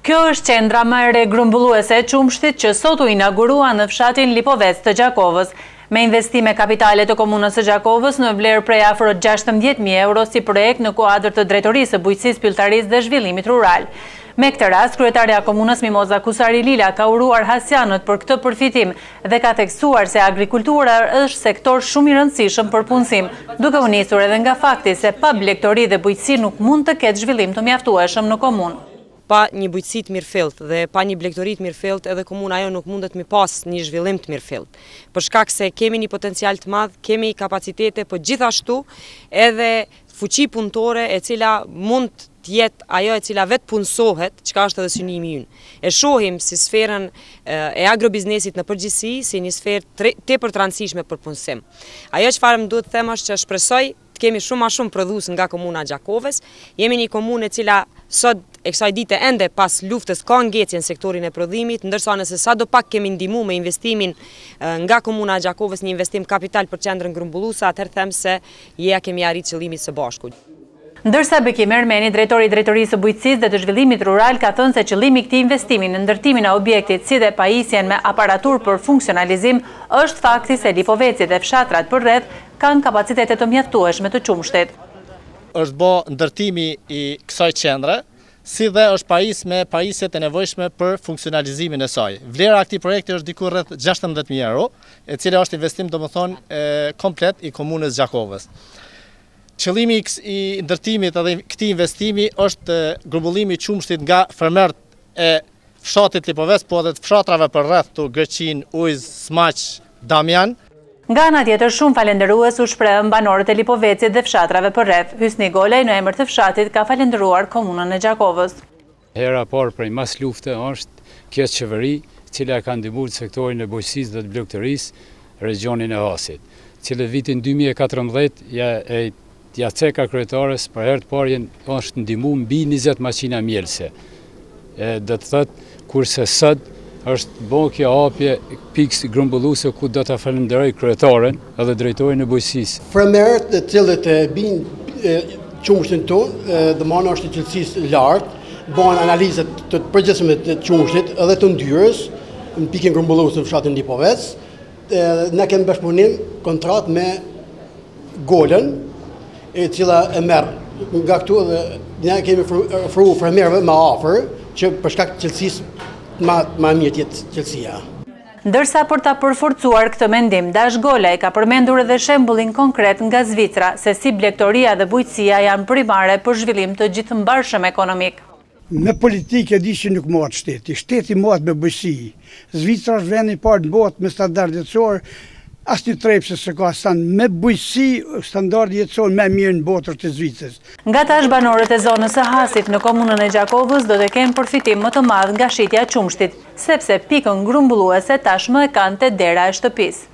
Kjo është qendra më e re grumbulluese e Qumshtit që sot u inaugurua në fshatin Lipovec të Gjakovës, me investime kapitale të komunës së Gjakovës në vlerë prej afro 16.000 euro si projekt në kuadër të Drejtorisë së Bujqësisë, Pylltarisë dhe Zhvillimit Rural. Me këtë rast, kryetaria e komunës Mimoza Kusari Lila ka uruar hasianët për këtë përfitim dhe ka theksuar se agrikultura është sektor shumë i rëndësishëm për punësim, duke u nisur edhe nga fakti se pa blegtori dhe bujqësi nuk mund të ketë zhvillim të mjaftueshëm në komunë. Pa një bujqësi të mirëfillt dhe pa një blegtori të mirëfillt, edhe komuna ajo nuk mundet me pas një zhvillim të mirëfillt. Për shkak se kemi një potencial të madh, kemi kapacitete, por gjithashtu edhe fuqi punëtore e cila mund të jetë ajo e cila vetë punësohet, çka është edhe synimi ynë. E shohim si sferën e agrobiznesit në përgjithësi si një sferë tepër të rëndësishme për punësim. Ajo çfarë më duhet të them është që shpresoj të kemi shumë më shumë prodhues nga komuna e Gjakovës. Jemi një komunë e cila sot e kësaj dite ende pas luftës ka ngjecje në sektorin e prodhimit, ndërsa nëse sadopak kemi ndihmuar me investimin nga komuna e Gjakovës, një investim kapital për qendrën grumbulluese, atëherë them se kemi arritur qëllimin së bashku. Ndërsa Bekim Ermeni, drejtori i Drejtorisë së Bujqësisë dhe të Zhvillimit Rural, ka thënë se qëllimi i këtij investimi në ndërtimin e objektit si dhe pajisjen me aparatur për funksionalizim është fakti se Lipoveci dhe fshatrat përreth kanë kapacitete të mjaftueshme të Qumshtit. Është bë ndërtimi i kësaj qendre, si dhe është pajis me pajisjet e nevojshme për funksionalizimin e saj. Vlera e këtij projekti është diku rreth 16.000 euro, e cila është investim domethënë komplet i komunës Gjakovës. Qëllimi i ndërtimit edhe këtij investimi është grumbullimi i Qumshtit nga fermerët e fshatit Lipovec, po edhe të fshatrave përreth të Gërqin, Ujz, Smaq, Damjan. Nga ana tjetër, shumë falendërues u shprehën banorët e Lipovecit dhe fshatrave përreth. Hysni Golej në emër të fshatit ka falendëruar komunën e Gjakovës. Hera parë prej mas lufte është kjo qeveri, cila ka ndihmuar sektorin e bujqësisë dhe të blegtorisë regionin e Hasit, cilët vitin 2014 ja ceka kryetares për herë të parë është ndihmuar mbi 20 maqina mielëse. Do të thotë kurse sot është bo kjo hapje pikë grumbulluese ku do ta falenderoj kryetaren edhe drejtorin e bujqësisë. Fermerët të cilët binë Qumshtin tonë, domosdoshmë është i cilësisë lartë, bëhen analizat të përgjithshme të Qumshtit edhe të ndyrës në pikën grumbulluese në fshatin Lipovec. Ne kemi bashkëpunim kontratë me Golën, e cila e merr nga këtu dhe ne kemi ofruar fermerëve më afër që për shkak të cilësisë më mirë jetë qelësia. Ndërsa për ta përforcuar këtë mendim, Dash Golaj ka përmendur edhe shembullin konkret nga Zvicra, se si blegtoria dhe bujqësia janë primare për zhvillim të gjithëmbarshëm ekonomik. Me politikë e di që nuk mohet shteti. Shteti mohet me bujqësi. Zvicra është vendi i parë në botë me standard jetësor, asnjë trepse se ka me bujqësi standardi jetësor më mirë në botër të Zvicrës. Nga tash banorët e zonës së Hasit në komunën e Gjakovës do të kenë përfitim më të madh nga shitja e Qumshtit, sepse pikën grumbulluese tashmë e kanë te dera e shtëpisë.